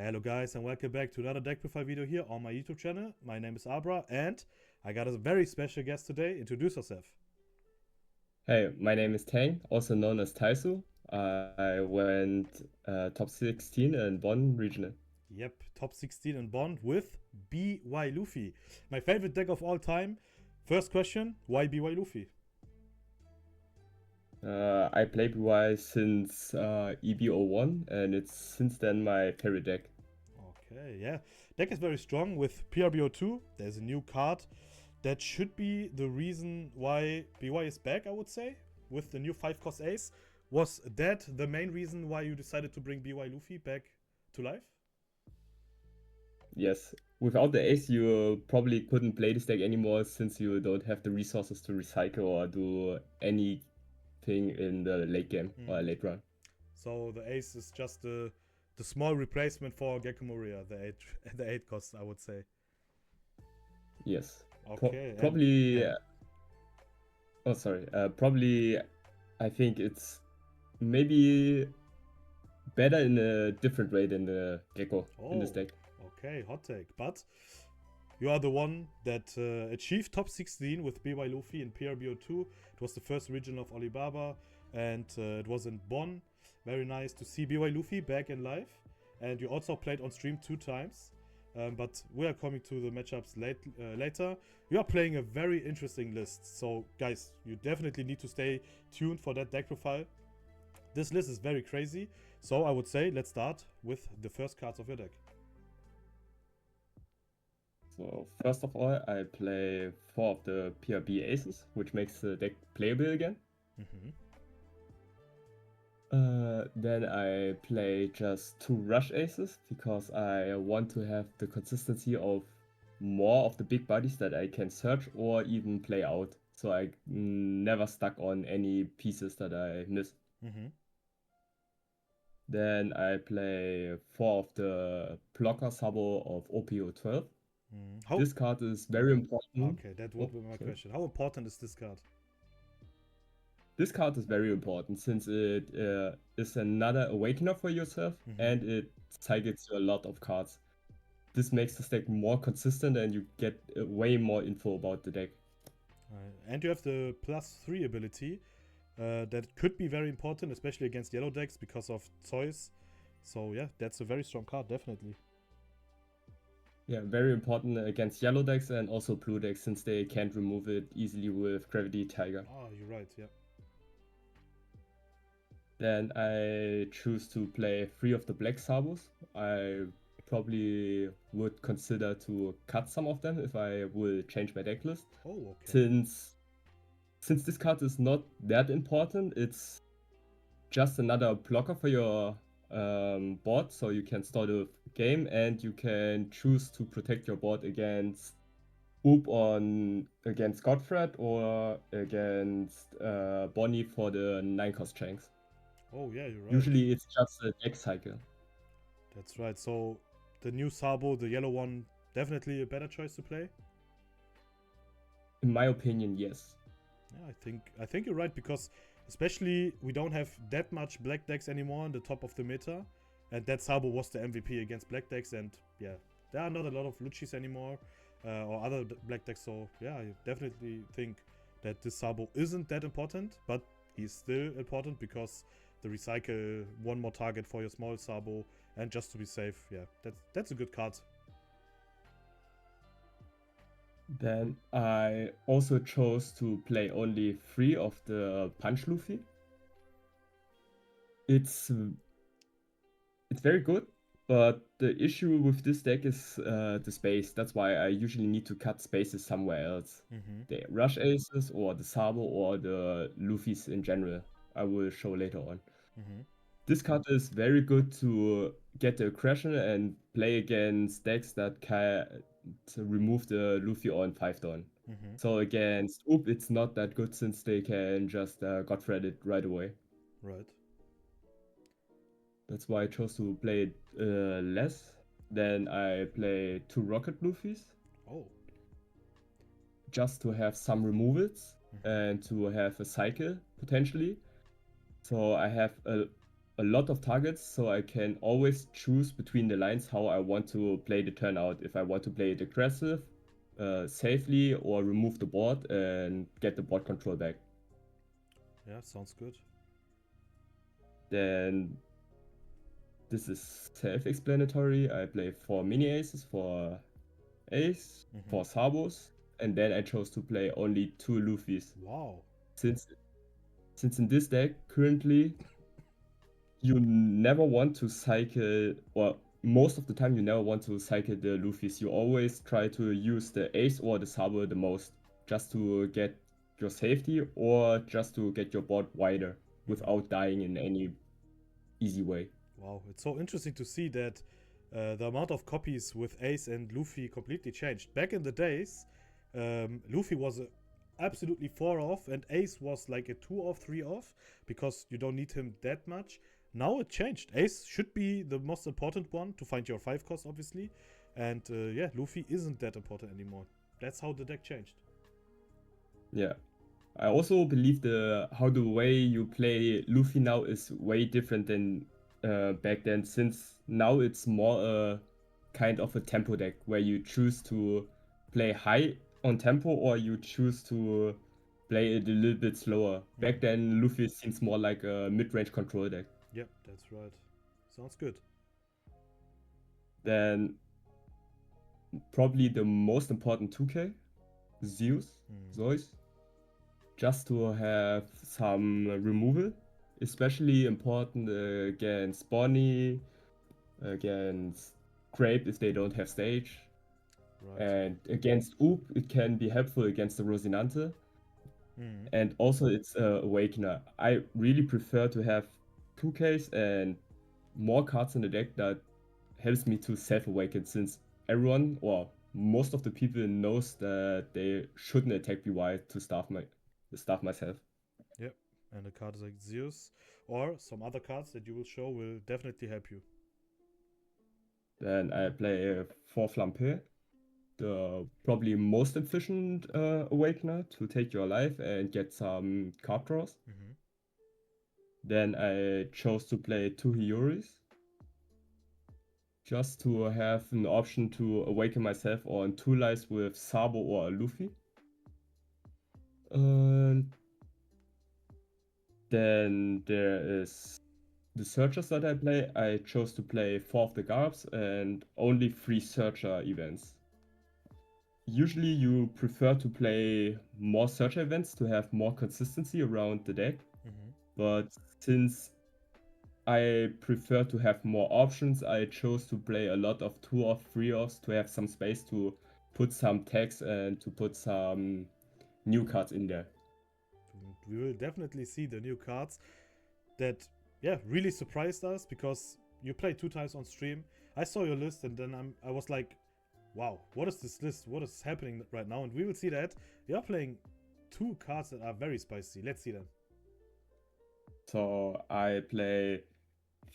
Hello guys and welcome back to another deck profile video here on my YouTube channel. My name is Abra and I got a very special guest today. Introduce yourself. Hey, my name is Thanh, also known as Taisu. I went top 16 in Bonn regional. Yep, top 16 in Bonn with BY Luffy. My favorite deck of all time. First question, why BY Luffy? I play BY since EB01 and it's since then my favorite deck. Okay, yeah. Deck is very strong with PRB02. There's a new card that should be the reason why BY is back, I would say, with the new 5-cost ace. Was that the main reason why you decided to bring BY Luffy back to life? Yes, without the ace you probably couldn't play this deck anymore since you don't have the resources to recycle or do anything in the late game or late run. So the ace is just the small replacement for Gecko Moria, the 8 the 8 cost, I would say. Yes. Okay, and Probably, yeah. oh sorry, probably I think it's maybe better in a different way than the Gecko in this Oh, deck. okay, hot take. But you are the one that achieved top 16 with BY Luffy in PRB02. It was the first region of Alibaba, and it was in Bonn. Very nice to see BY Luffy back in live. And you also played on stream 2 times. But we are coming to the matchups later. You are playing a very interesting list. So, guys, you definitely need to stay tuned for that deck profile. This list is very crazy. So, I would say let's start with the first cards of your deck. So first of all, I play 4 of the PRB aces, which makes the deck playable again. Then I play just 2 rush aces because I want to have the consistency of more of the big bodies that I can search or even play out. So I never stuck on any pieces that I miss. Then I play 4 of the blocker sabo of OPO12. This card is very important. Okay, that would be my question. How important is this card? This card is very important since it is another awakener for yourself and it cycles a lot of cards. This makes the deck more consistent and you get way more info about the deck. And you have the +3 ability that could be very important, especially against yellow decks because of Zeus. So yeah, that's a very strong card, definitely. Yeah, very important against yellow decks and also blue decks since they can't remove it easily with Gravity Tiger. Oh, you're right, yeah. Then I choose to play 3 of the black sabos. I probably would consider to cut some of them if I will change my deck list. Oh, okay. Since this card is not that important, it's just another blocker for your board, so you can start a game and you can choose to protect your board against against Godfred or against Bonnie for the 9-cost Shanks. Oh yeah, you're right. Usually it's just a deck cycle. That's right. So the new Sabo, the yellow one, definitely a better choice to play. In my opinion, yes. Yeah, I think you're right because especially we don't have that much black decks anymore in the top of the meta, and that Sabo was the MVP against black decks, and yeah, there are not a lot of Luchis anymore or other black decks. So yeah, I definitely think that this Sabo isn't that important, but he's still important because the recycle one more target for your small Sabo, and just to be safe, yeah, that's a good card. Then I also chose to play only 3 of the Punch Luffy. It's very good, but the issue with this deck is the space. That's why I usually need to cut spaces somewhere else. The Rush Aces or the Sabo or the Luffys in general. I will show later on. This card is very good to get the aggression and play against decks that can to remove the Luffy on 5 turn. So against Oop, it's not that good since they can just Godthread it right away. Right. That's why I chose to play it less. Then I play 2 Rocket Luffys. Oh. Just to have some removals and to have a cycle potentially. So I have a lot of targets, so I can always choose between the lines how I want to play the turn out. If I want to play it aggressive, safely, or remove the board and get the board control back. Yeah, sounds good. Then this is self-explanatory. I play 4 mini aces for ace, 4 sabos, and then I chose to play only 2 Luffys. Wow. Since in this deck currently you never want to cycle, or most of the time you never want to cycle the Luffys. You always try to use the ace or the sabo the most, just to get your safety or just to get your board wider without dying in any easy way. Wow, it's so interesting to see that the amount of copies with Ace and Luffy completely changed. Back in the days, Luffy was absolutely 4 off and Ace was like a 2 off, 3 off because you don't need him that much. Now it changed. Ace should be the most important one to find your 5 cost, obviously. And yeah, Luffy isn't that important anymore. That's how the deck changed. Yeah. I also believe the way you play Luffy now is way different than back then, since now it's more a kind of a tempo deck where you choose to play high on tempo or you choose to play it a little bit slower. Back then, Luffy seems more like a mid-range control deck. Yep, that's right. Sounds good. Then probably the most important 2K, Zeus. Just to have some removal, especially important against Bonnie, against Grape if they don't have stage, and against Oop it can be helpful against the Rosinante, and also it's Awakener. I really prefer to have 2Ks and more cards in the deck that helps me to self-awaken, since everyone or most of the people knows that they shouldn't attack BY to staff myself. Yep, and a card like Zeus or some other cards that you will show will definitely help you. Then I play 4 Flampe, the probably most efficient Awakener to take your life and get some card draws. Then I chose to play 2 Hiyuris, just to have an option to awaken myself on 2 lives with Sabo or Luffy. Then there is the searchers that I play. I chose to play 4 of the Garbs and only 3 searcher events. Usually you prefer to play more searcher events to have more consistency around the deck, but since I prefer to have more options, I chose to play a lot of 2 or 3 offs to have some space to put some tags and to put some new cards in there. We will definitely see the new cards that, yeah, really surprised us, because you played 2 times on stream. I saw your list and then I was like, wow, what is this list? What is happening right now? And we will see that you're playing 2 cards that are very spicy. Let's see them. So I play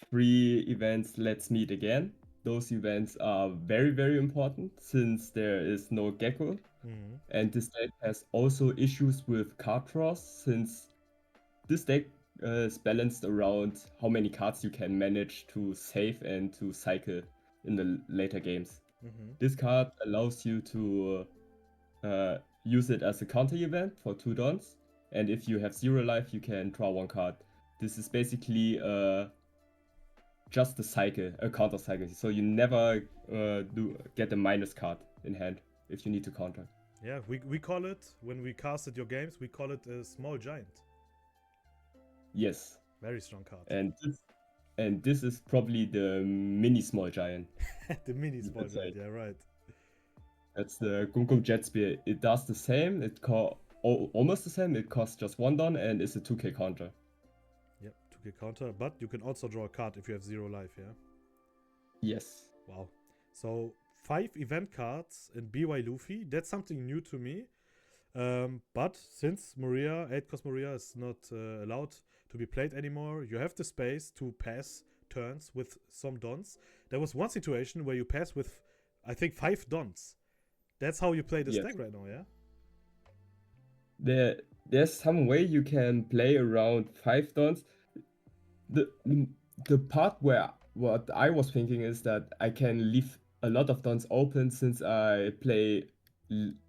3 events, Let's Meet Again. Those events are very, very important since there is no Gecko. And this deck has also issues with card draws, since this deck is balanced around how many cards you can manage to save and to cycle in the later games. This card allows you to use it as a counter event for 2 dons, and if you have 0 life, you can draw 1 card. This is basically just a cycle, a counter cycle, so you never get a minus card in hand if you need to counter. Yeah, we call it, when we casted your games, we call it a small giant. Yes. Very strong card. And this is probably the mini small giant. The mini small giant, yeah, right. That's the Gum Jet Spear. It does the same. It almost the same. It costs just 1 don and is a 2k counter. Yep, 2k counter, but you can also draw a card if you have 0 life, yeah? Yes. Wow. So 5 event cards in BY Luffy. That's something new to me. But since 8-cost Maria is not allowed to be played anymore, you have the space to pass turns with some dons. There was one situation where you pass with, I think, 5 dons. That's how you play this deck right now, yeah? There's some way you can play around 5 dons. the part where what I was thinking is that I can leave a lot of dons open since I play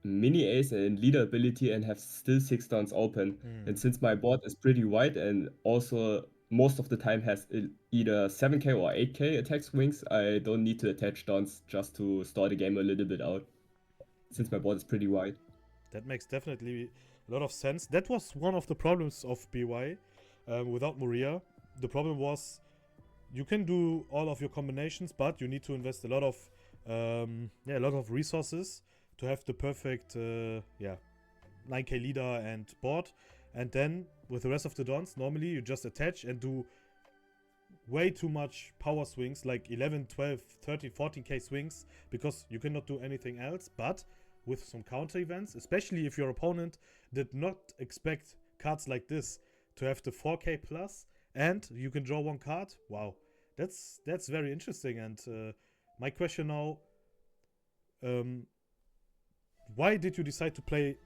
mini ace and leader ability and have still 6 dons open. And since my board is pretty wide and also most of the time has either 7k or 8k attack swings, I don't need to attach dons just to start the game a little bit out. Since my board is pretty wide. That makes definitely a lot of sense. That was one of the problems of BY without Maria. The problem was you can do all of your combinations, but you need to invest a lot of resources to have the perfect 9k leader and board. And then with the rest of the dons, normally you just attach and do way too much power swings, like 11, 12, 13, 14k swings, because you cannot do anything else. But with some counter events, especially if your opponent did not expect cards like this to have the 4k plus, and you can draw one card. Wow, that's very interesting. And my question now, why did you decide to play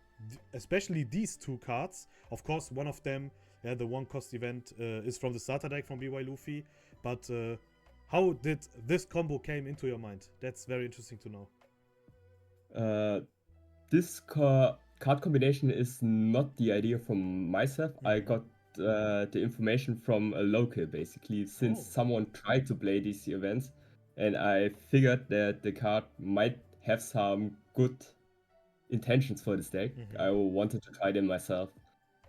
especially these two cards? Of course, one of them, the one cost event, is from the starter deck from BY Luffy. But how did this combo came into your mind? That's very interesting to know. This card combination is not the idea from myself. I got the information from a local, basically, since someone tried to play these events, and I figured that the card might have some good intentions for this deck. I wanted to try them myself.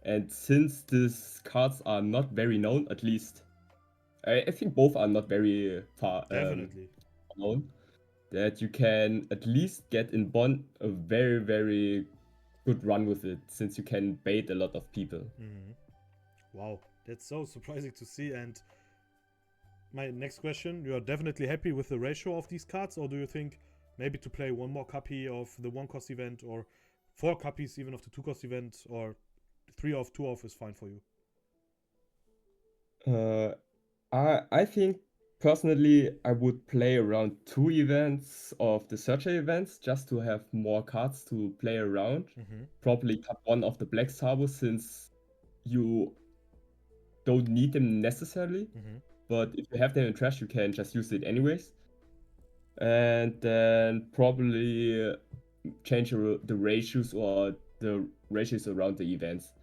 And since these cards are not very known, at least, I think both are not very far known, that you can at least get in Bonn a very, very good run with it, since you can bait a lot of people. Wow, that's so surprising to see. And my next question, you are definitely happy with the ratio of these cards, or do you think maybe to play one more copy of the one cost event, or 4 copies even of the 2 cost event, or 3 of 2 of is fine for you? I think personally I would play around 2 events of the searcher events just to have more cards to play around. Probably cut one of the black Sabo since you don't need them necessarily, but if you have them in trash you can just use it anyways. And then probably change the ratios or the ratios around the events.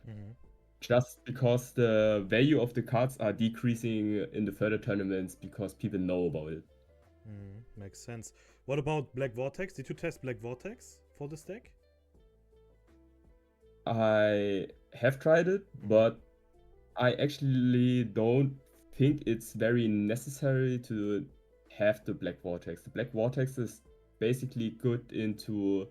Just because the value of the cards are decreasing in the further tournaments because people know about it. Makes sense. What about Black Vortex? Did you test Black Vortex for this deck? I have tried it, but I actually don't think it's very necessary to have the Black Vortex. The Black Vortex is basically good into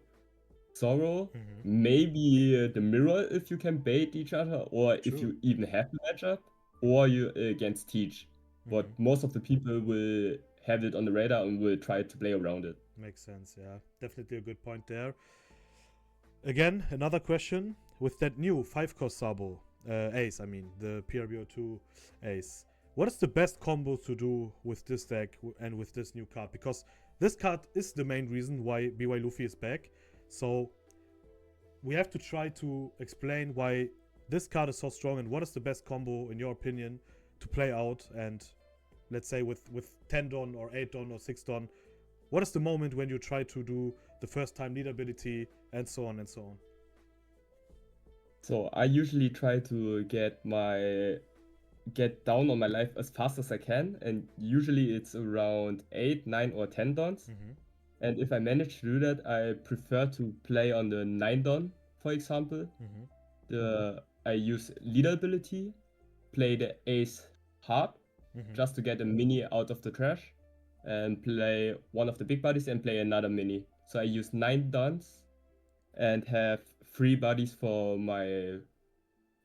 Sorrow, maybe the Mirror if you can bait each other, or if you even have the matchup, or you against Teach. But most of the people will have it on the radar and will try to play around it. Makes sense, yeah. Definitely a good point there. Again, another question. With that new 5-cost Sabo, Ace, I mean, the PRB02 Ace, what is the best combo to do with this deck and with this new card? Because this card is the main reason why BY Luffy is back. So we have to try to explain why this card is so strong and what is the best combo, in your opinion, to play out. And let's say with 10 Don or 8 Don or 6 Don, what is the moment when you try to do the first time lead ability and so on and so on? So I usually try to get down on my life as fast as I can, and usually it's around 8, 9 or 10 Dons. And if I manage to do that, I prefer to play on the 9 Don, for example. I use leader ability, play the ace hard, just to get a mini out of the trash, and play one of the big buddies and play another mini. So I use 9 Dons and have 3 buddies for my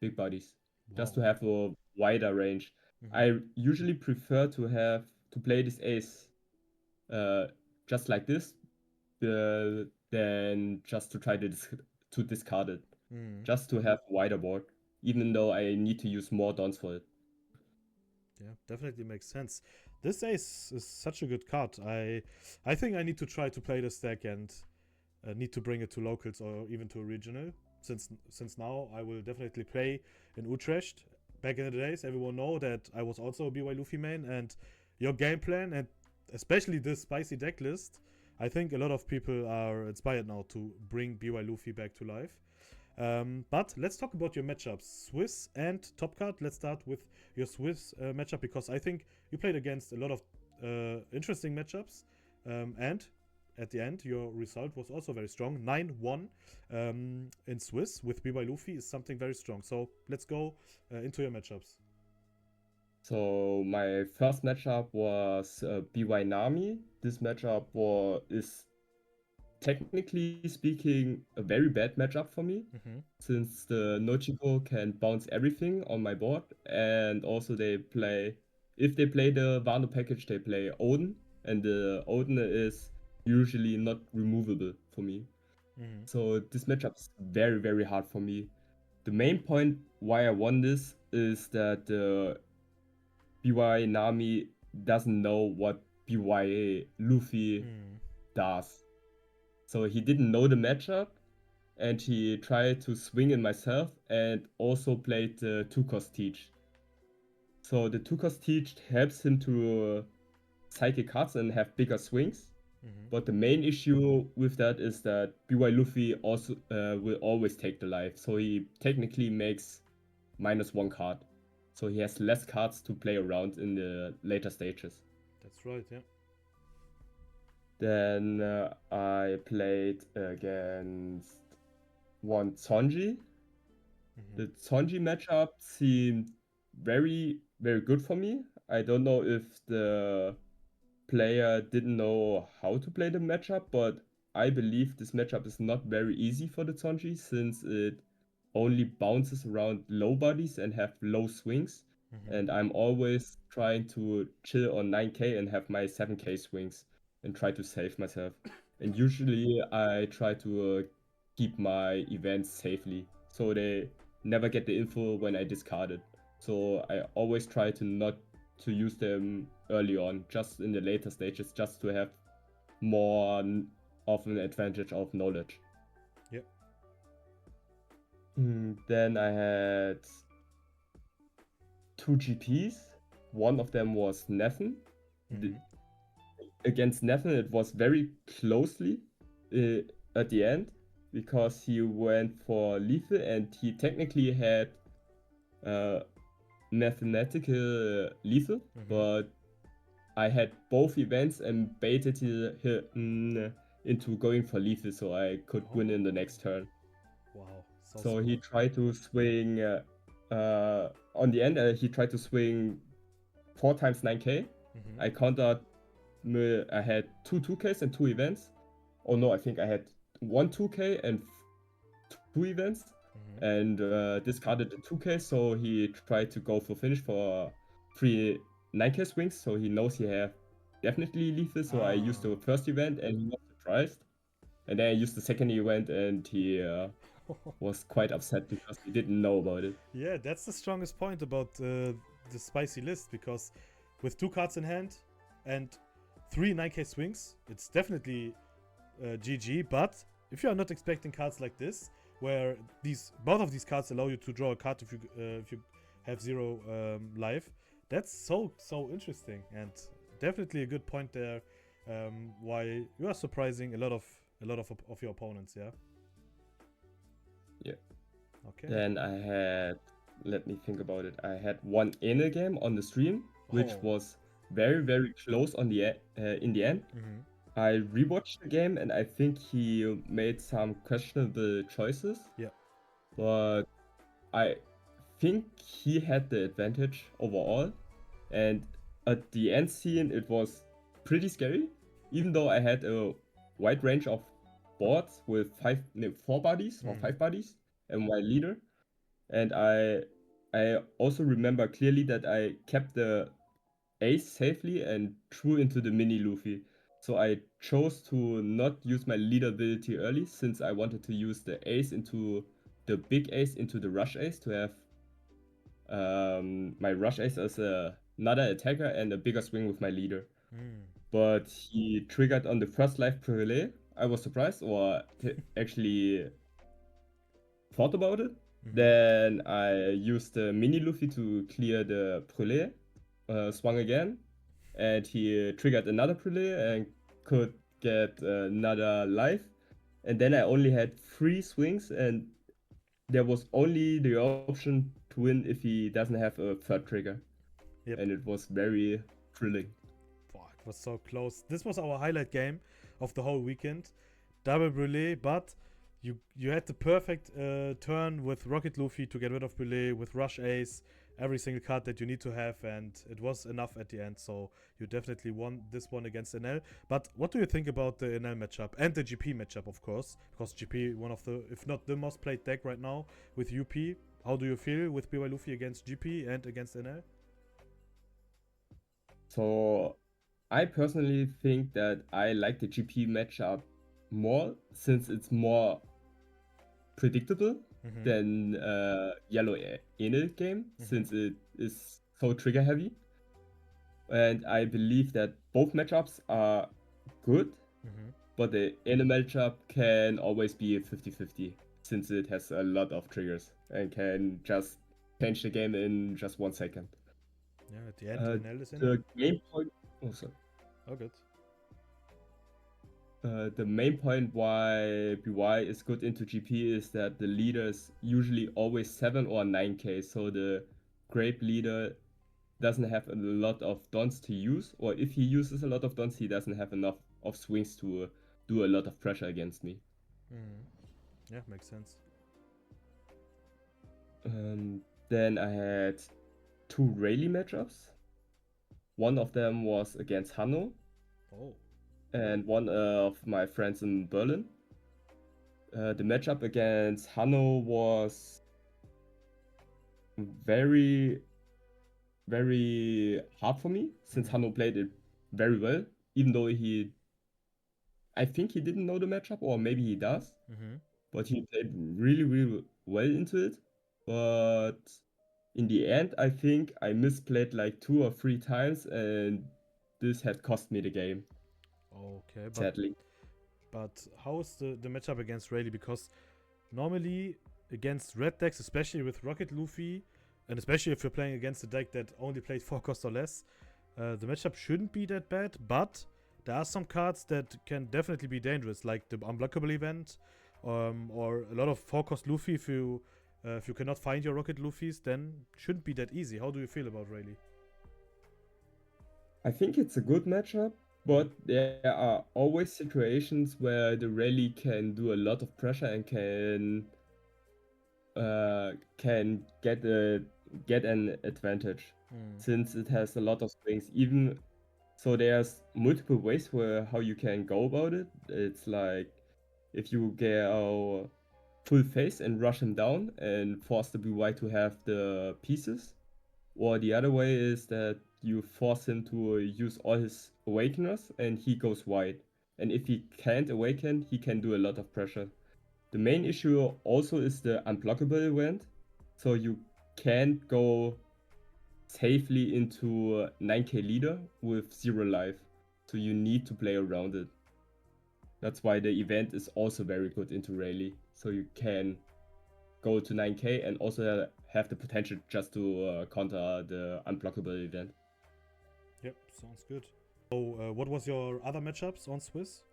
big buddies, just to have a wider range. I usually prefer to play this ace just like this, than just to try to discard it. Just to have a wider board, even though I need to use more dons for it. Yeah, definitely makes sense. This ace is such a good card. I think I need to try to play this deck and need to bring it to locals or even to a regional. Since now I will definitely play in Utrecht. back in the days, everyone know that I was also a BY Luffy main, and your game plan, and especially this spicy deck list, I think a lot of people are inspired now to bring BY Luffy back to life. But let's talk about your matchups, Swiss and Top Card. Let's start with your Swiss matchup, because I think you played against a lot of interesting matchups, and at the end your result was also very strong. 9-1 in Swiss with BY Luffy is something very strong. So let's go into your matchups. So my first matchup was BY Nami. This matchup is technically speaking a very bad matchup for me, since the Nochiko can bounce everything on my board, and also if they play the Wano package, they play Odin, and the Odin is usually not removable for me. So this matchup is very, very hard for me. The main point why I won this is that BY Nami doesn't know what BY Luffy does. So he didn't know the matchup, and he tried to swing in myself and also played the 2-cost teach. So the 2-cost teach helps him to psychic cards and have bigger swings. But the main issue with that is that BY Luffy also will always take the life. So he technically makes -1 card. So he has less cards to play around in the later stages. That's right, yeah. Then I played against one Sonji. The Sonji matchup seemed very, very good for me. I don't know if the player didn't know how to play the matchup, but I believe this matchup is not very easy for the Sonji, since it only bounces around low bodies and have low swings. And I'm always trying to chill on 9k and have my 7k swings and try to save myself. And usually I try to keep my events safely, so they never get the info when I discard it. So I always try to not to use them early on, just in the later stages, just to have more of an advantage of knowledge. Yep. Then I had 2 GPs. One of them was Neffen. Against Neffen, it was very closely at the end, because he went for lethal, and he technically had mathematical lethal, but I had both events and baited him into going for lethal, so I could win in the next turn. Wow. So he tried to swing on the end. He tried to swing 4 times 9k. I countered. I had 2 2ks and 2 events. Oh no, I think I had 1 2k and 2 events, and discarded the 2k. So he tried to go for finish for 3 9k swings. So he knows he have definitely lethal. So I used the first event, and he was surprised. And then I used the second event, and he was quite upset because he didn't know about it. Yeah, that's the strongest point about the spicy list, because with 2 cards in hand and 3 9k swings, it's definitely GG. But if you are not expecting cards like this, where both of these cards allow you to draw a card if you have 0 life, that's so interesting, and definitely a good point there. Why you are surprising a lot of your opponents, yeah. Yeah. Okay. Then I had, let me think about it. I had one inner game on the stream, which was very, very close on the in the end. I rewatched the game, and I think he made some questionable choices. Yeah. But I think he had the advantage overall. And at the end scene, it was pretty scary, even though I had a wide range of boards with 4 bodies or 5 bodies and my leader. And I also remember clearly that I kept the ace safely and threw into the mini Luffy. So I chose to not use my leader ability early, since I wanted to use the ace into the big ace into the rush ace to have my rush ace as another attacker and a bigger swing with my leader. But he triggered on the first life privilege. I was surprised, or actually thought about it. Then I used the mini Luffy to clear the Brûlé, swung again, and he triggered another Brûlé and could get another life. And then I only had 3 swings, and there was only the option to win if he doesn't have a third trigger. Yep. And it was very thrilling. Boah, it was so close. This was our highlight game of the whole weekend. Double Brûlé, but you had the perfect turn with Rocket Luffy to get rid of Brûlé, with Rush Ace, every single card that you need to have, and it was enough at the end, so you definitely won this one against NL. But what do you think about the NL matchup and the GP matchup, of course? Because GP, one of the, if not the most played deck right now with UP. How do you feel with BY Luffy against GP and against NL? So I personally think that I like the GP matchup more since it's more predictable than Yellow Enel game, since it is so trigger heavy. And I believe that both matchups are good, but the Enel matchup can always be 50-50 since it has a lot of triggers and can just change the game in just 1 second. Yeah, at the end, NL is in the game point. Oh, sorry. Oh, good. The main point why BY is good into GP is that the leader is usually always 7 or 9k, so the grape leader doesn't have a lot of dons to use, or if he uses a lot of dons, he doesn't have enough of swings to do a lot of pressure against me. Yeah, makes sense. Then I had 2 Rayleigh matchups. One of them was against Hanno. Oh. And one of my friends in Berlin. The matchup against Hanno was very, very hard for me since Hanno played it very well, even though I think he didn't know the matchup, or maybe he does, but he played really, really well into it. But in the end, I think I misplayed like 2 or 3 times, and this had cost me the game. Okay, sadly. But how is the matchup against Rayleigh? Because normally against red decks, especially with Rocket Luffy, and especially if you're playing against a deck that only played 4 cost or less, the matchup shouldn't be that bad, but there are some cards that can definitely be dangerous, like the unblockable event, or a lot of 4 cost Luffy. If you cannot find your Rocket Luffys, then shouldn't be that easy. How do you feel about Rayleigh? I think it's a good matchup, but there are always situations where the Rayleigh can do a lot of pressure and can get an advantage since it has a lot of swings. Even so, there's multiple ways where how you can go about it. It's like if you go full face and rush him down and force the BY to have the pieces, or the other way is that you force him to use all his awakeners and he goes wide. And if he can't awaken, he can do a lot of pressure. The main issue also is the unblockable event. So you can't go safely into 9k leader with 0 life. So you need to play around it. That's why the event is also very good into Rayleigh. So you can go to 9k and also have the potential just to counter the unblockable event. Yep, sounds good. So what was your other matchups on Swiss?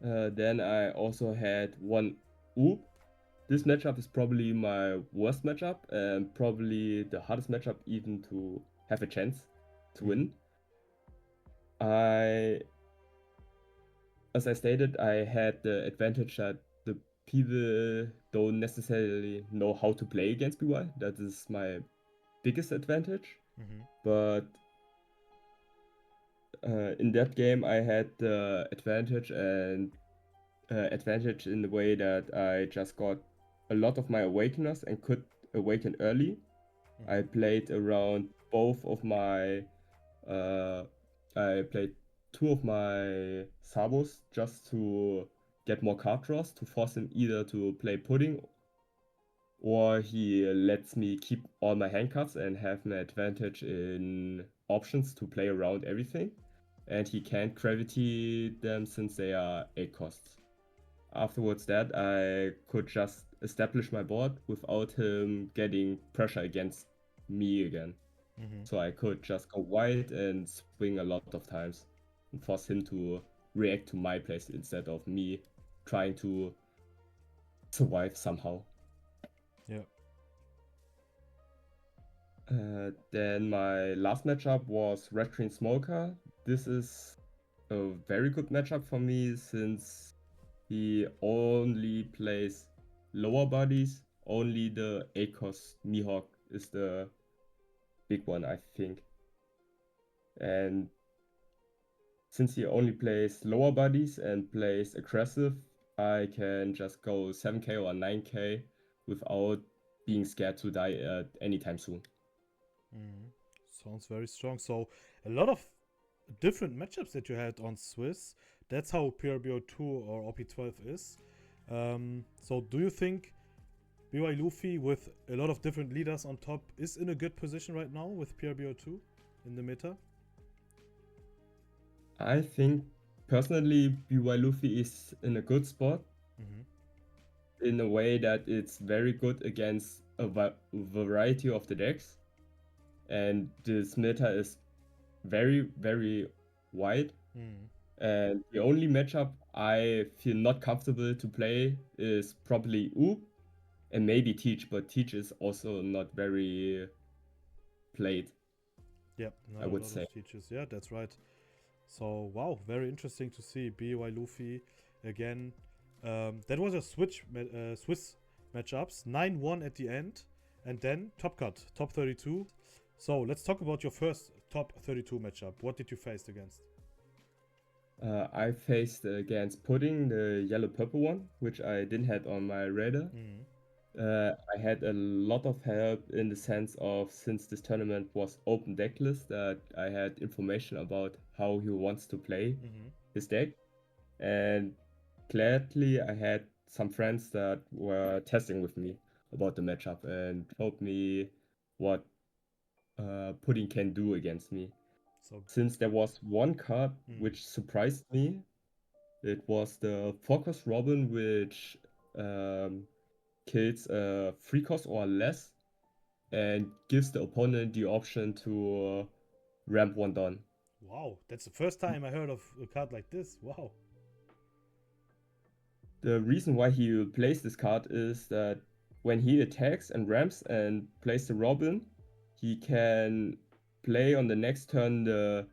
Then I also had one Oop. This matchup is probably my worst matchup and probably the hardest matchup even to have a chance to win. As I stated, I had the advantage that the people don't necessarily know how to play against BY. That is my biggest advantage. But in that game, I had the advantage in the way that I just got a lot of my awakeners and could awaken early. I played around both of my I played 2 of my Sabos just to get more card draws to force him either to play pudding, or he lets me keep all my hand cards and have an advantage in options to play around everything, and he can't gravity them since they are 8 costs. Afterwards that I could just establish my board without him getting pressure against me again. So I could just go wide and swing a lot of times and force him to react to my plays instead of me trying to survive somehow. Yeah. Then my last matchup was Red Green Smoker. This is a very good matchup for me since he only plays lower bodies. Only the 8-cost Mihawk is the big one, I think. And since he only plays lower bodies and plays aggressive, I can just go 7k or 9k without being scared to die at any time soon. Sounds very strong. So a lot of different matchups that you had on Swiss. That's how PRB02 or OP12 is. So do you think BY Luffy with a lot of different leaders on top is in a good position right now with PRB02 in the meta? I think personally BY Luffy is in a good spot in a way that it's very good against a variety of the decks. And this meta is very, very wide. And the only matchup I feel not comfortable to play is probably Oop and maybe Teach, but Teach is also not very played. Yeah, not I would a lot say. of teachers. Yeah, that's right. So wow, very interesting to see BY Luffy again. That was a Swiss matchups, 9-1 at the end, and then top cut, top 32. So let's talk about your first top 32 matchup. What did you face against? I faced against Pudding, the yellow-purple one, which I didn't have on my radar. I had a lot of help in the sense of, since this tournament was open decklist, that I had information about how he wants to play his deck. And gladly, I had some friends that were testing with me about the matchup and told me what Pudding can do against me. So Since there was one card which surprised me, it was the 4-cost Robin, which kills 3-cost or less and gives the opponent the option to ramp one down. Wow, that's the first time I heard of a card like this. Wow. The reason why he plays this card is that when he attacks and ramps and plays the Robin, he can play on the next turn the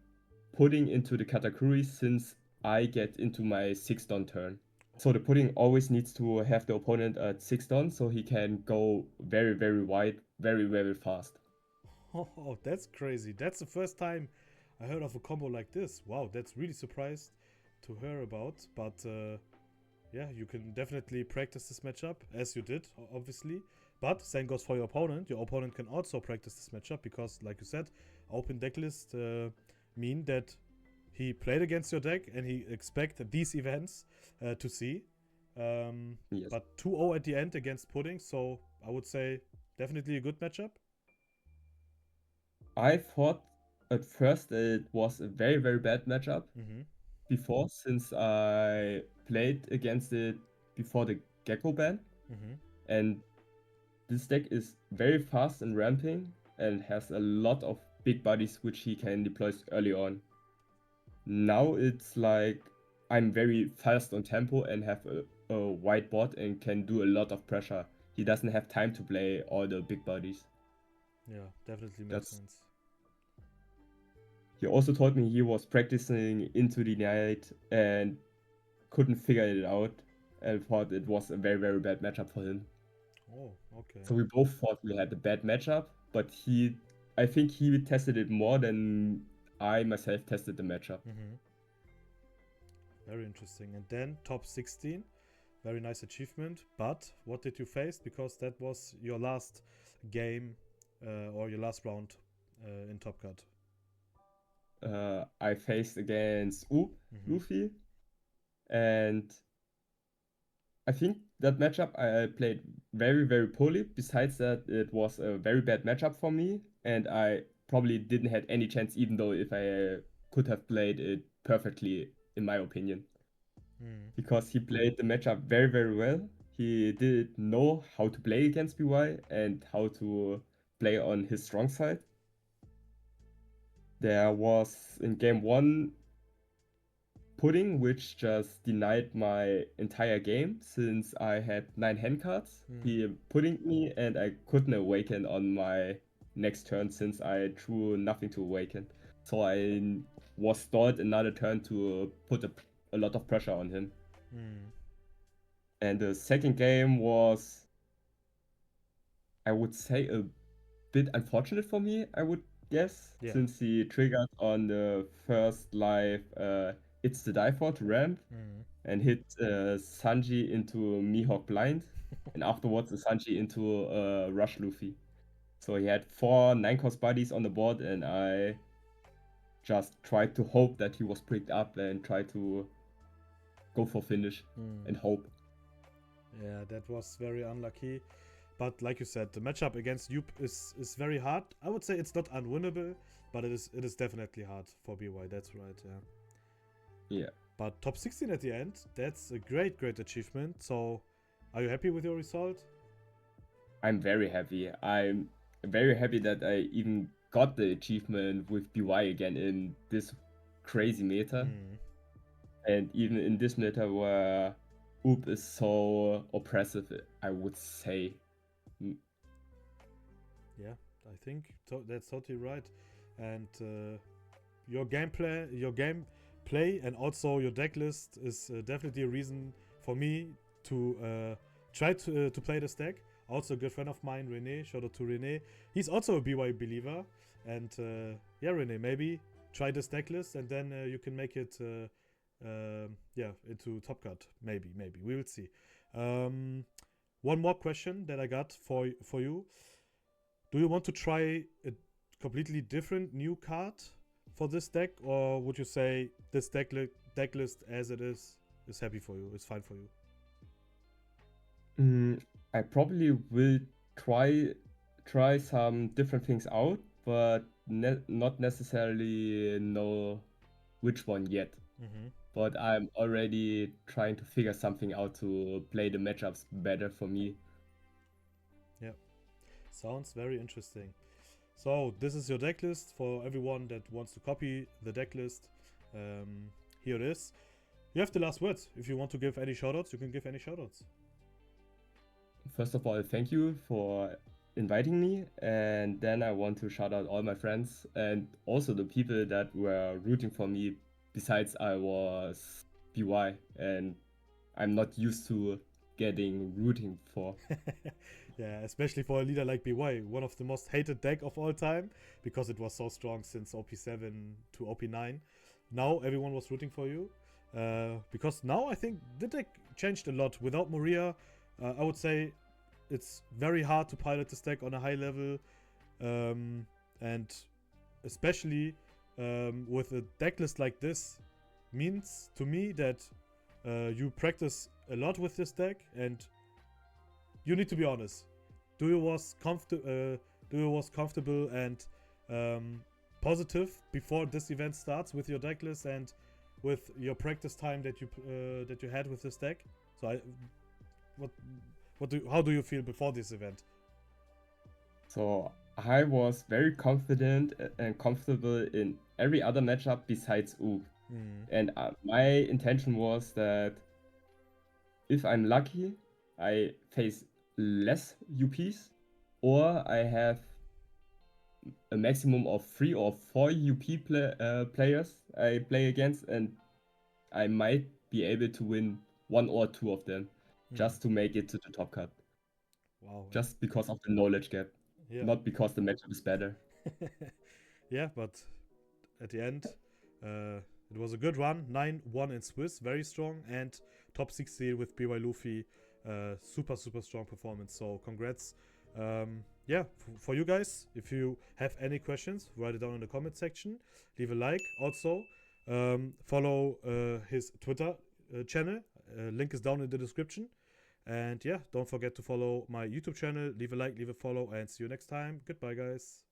Pudding into the Katakuri since I get into my 6-down turn. So the Pudding always needs to have the opponent at 6-down so he can go very, very wide, very, very fast. Oh, that's crazy. That's the first time I heard of a combo like this. Wow, that's really surprised to hear about. But yeah, you can definitely practice this matchup as you did, obviously. But same goes for your opponent. Your opponent can also practice this matchup because, like you said, open decklist mean that he played against your deck and he expect these events to see. Yes. But 2-0 at the end against Pudding, so I would say definitely a good matchup. I thought at first it was a very, very bad matchup before, since I played against it before the Gecko ban. And this deck is very fast in ramping and has a lot of big bodies which he can deploy early on. Now it's like I'm very fast on tempo and have a wide board and can do a lot of pressure. He doesn't have time to play all the big bodies. Yeah, definitely makes sense. He also told me he was practicing into the night and couldn't figure it out and thought it was a very, very bad matchup for him. Oh, okay. So we both thought we had a bad matchup, but I think he tested it more than I myself tested the matchup. Very interesting. And then top 16, very nice achievement. But what did you face? Because that was your last game or your last round in Top Cut. I faced against Luffy, and I think that matchup I played very, very poorly. Besides that, it was a very bad matchup for me, and I probably didn't have any chance, even though if I could have played it perfectly, in my opinion. Because he played the matchup very, very well. he didn't know how to play against BY and how to play on his strong side. There was in game 1 pudding, which just denied my entire game since I had 9 hand cards. He puddinged me and I couldn't awaken on my next turn since I drew nothing to awaken. So I was stalled another turn to put a lot of pressure on him. And the second game was, I would say, a bit unfortunate for me, I would guess, since he triggered on the first live It's the Die for to ramp and hit Sanji into Mihawk blind, and afterwards the Sanji into Rush Luffy. So he had 4 9-cost buddies on the board, and I just tried to hope that he was picked up and tried to go for finish and hope. Yeah, that was very unlucky. But like you said, the matchup against Yup is very hard. I would say it's not unwinnable, but it is definitely hard for BY. That's right, yeah. But top 16 at the end, that's a great achievement. So, are you happy with your result? I'm very happy. I'm very happy that I even got the achievement with BY again in this crazy meta. And even in this meta where Oop is so oppressive, I would say. Yeah, I think that's totally right. And your gameplay and also your deck list is definitely a reason for me to try to play this deck. Also a good friend of mine, Rene, shout out to Rene. He's also a BY believer. And yeah, Rene, maybe try this deck list and then you can make it into Top Cut. Maybe. We will see. One more question that I got for you. Do you want to try a completely different new card for this deck, or would you say this deck list as it is happy for you, is fine for you? I probably will try some different things out, but not necessarily know which one yet. But I'm already trying to figure something out to play the matchups better for me. Yeah, sounds very interesting. So this is your deck list for everyone that wants to copy the deck list. Here it is. You have the last words. If you want to give any shoutouts, you can give any shoutouts. First of all, thank you for inviting me, and then I want to shout out all my friends and also the people that were rooting for me besides I was BY and I'm not used to getting rooting for. Yeah, especially for a leader like BY, one of the most hated deck of all time, because it was so strong since OP7 to OP9. Now everyone was rooting for you, because now I think the deck changed a lot. Without Moria, I would say it's very hard to pilot this deck on a high level, and especially with a deck list like this, means to me that you practice a lot with this deck, and you need to be honest. Do you was comfortable and positive before this event starts with your deck list and with your practice time that you had with this deck? So how do you feel before this event? So I was very confident and comfortable in every other matchup besides Oop. And my intention was that if I'm lucky, I face less UPs, or I have a maximum of 3 or 4 UP players I play against, and I might be able to win 1 or 2 of them just to make it to the top cut. Wow. Just because of the knowledge gap, not because the matchup is better. Yeah, but at the end, it was a good run. 9-1 in Swiss, very strong, and top 16 with BY Luffy. Super strong performance. So congrats. Yeah, for you guys, if you have any questions, write it down in the comment section. Leave a like. Also, follow his Twitter channel. Link is down in the description. And yeah, don't forget to follow my YouTube channel. Leave a like, leave a follow, and see you next time. Goodbye, guys.